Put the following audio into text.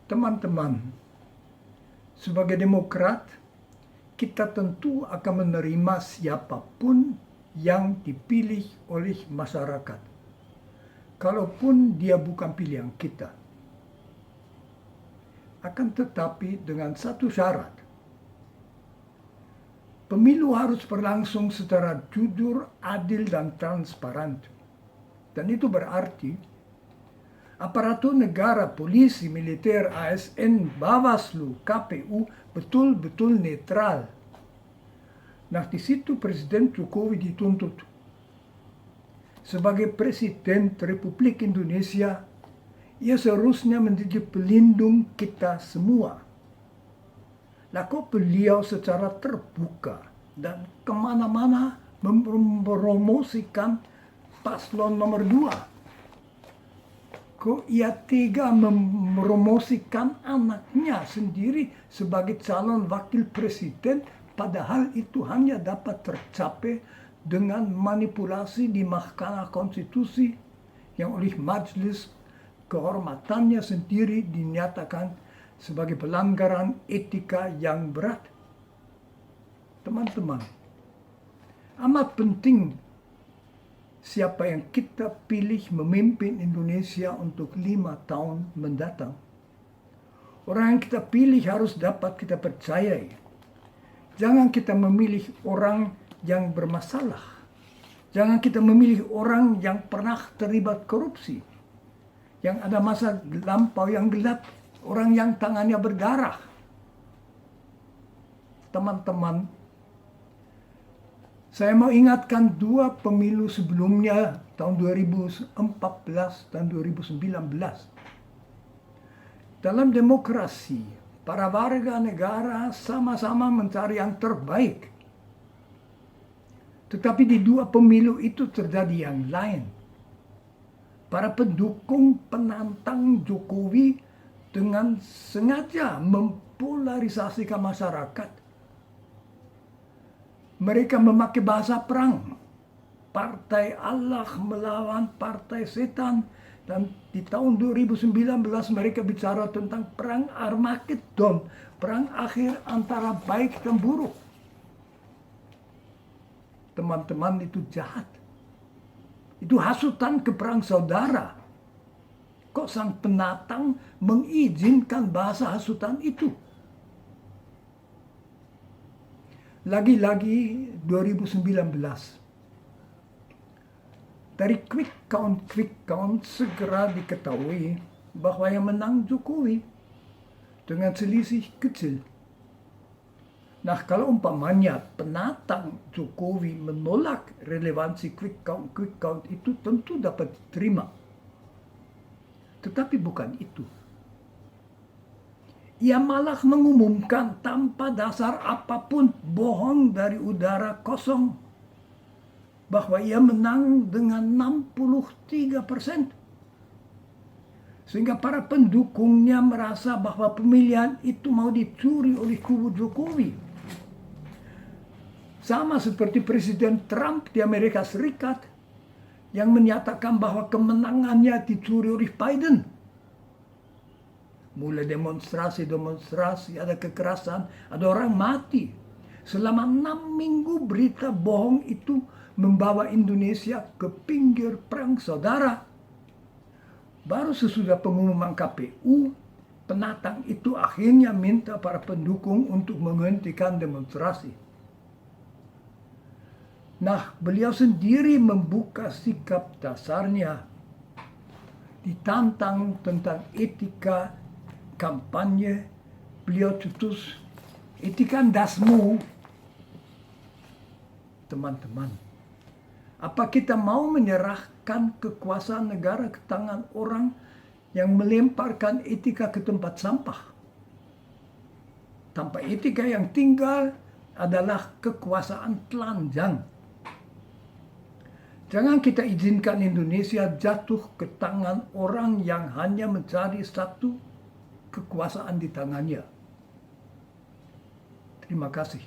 Teman-teman, sebagai demokrat, kita tentu akan menerima siapapun yang dipilih oleh masyarakat, kalaupun dia bukan pilihan kita. Akan tetapi dengan satu syarat, pemilu harus berlangsung secara jujur, adil, dan transparan. Dan itu berarti aparatur negara, polisi, militer, ASN, Bawaslu, KPU betul-betul netral. Nah, di situ Presiden Jokowi dituntut sebagai Presiden Republik Indonesia, ia seharusnya menjadi pelindung kita semua. Lah kok beliau secara terbuka dan kemana-mana mempromosikan paslon nomor 2. Kok ia tega mempromosikan anaknya sendiri sebagai calon wakil presiden, padahal itu hanya dapat tercapai dengan manipulasi di Mahkamah Konstitusi yang oleh majelis kehormatannya sendiri dinyatakan sebagai pelanggaran etika yang berat. Teman-teman, amat penting siapa yang kita pilih memimpin Indonesia untuk 5 tahun mendatang. Orang yang kita pilih harus dapat kita percayai. Jangan kita memilih orang yang bermasalah. Jangan kita memilih orang yang pernah terlibat korupsi, yang ada masa lampau yang gelap, orang yang tangannya berdarah. Teman-teman, saya mau ingatkan 2 pemilu sebelumnya, tahun 2014 dan 2019. Dalam demokrasi, para warga negara sama-sama mencari yang terbaik. Tetapi di 2 pemilu itu terjadi yang lain. Para pendukung penantang Jokowi dengan sengaja mempolarisasikan masyarakat. Mereka memakai bahasa perang. Partai Allah melawan partai setan. Dan di tahun 2019 mereka bicara tentang perang Armageddon. Perang akhir antara baik dan buruk. Teman-teman, itu jahat. Itu hasutan ke perang saudara. Kok sang penantang mengizinkan bahasa hasutan itu? Lagi-lagi 2019, dari quick count segera diketahui bahwa yang menang Jokowi dengan selisih kecil. Nah, kalau umpamanya penantang Jokowi menolak relevansi quick count itu tentu dapat diterima. Tetapi bukan itu. Ia malah mengumumkan tanpa dasar apapun, bohong dari udara kosong, bahwa ia menang dengan 63%. Sehingga para pendukungnya merasa bahwa pemilihan itu mau dicuri oleh kubu Jokowi. Sama seperti Presiden Trump di Amerika Serikat yang menyatakan bahwa kemenangannya dicuri oleh Biden. Mulai demonstrasi, ada kekerasan, ada orang mati. Selama 6 minggu berita bohong itu membawa Indonesia ke pinggir perang saudara. Baru sesudah pengumuman KPU, penantang itu akhirnya minta para pendukung untuk menghentikan demonstrasi. Nah, beliau sendiri membuka sikap dasarnya. Ditantang tentang etika kampanye, beliau tutus, etika dasmu. Teman-teman, apa kita mau menyerahkan kekuasaan negara ke tangan orang yang melemparkan etika ke tempat sampah? Tanpa etika yang tinggal adalah kekuasaan telanjang. Jangan kita izinkan Indonesia jatuh ke tangan orang yang hanya mencari satu kekuasaan di tangannya. Terima kasih.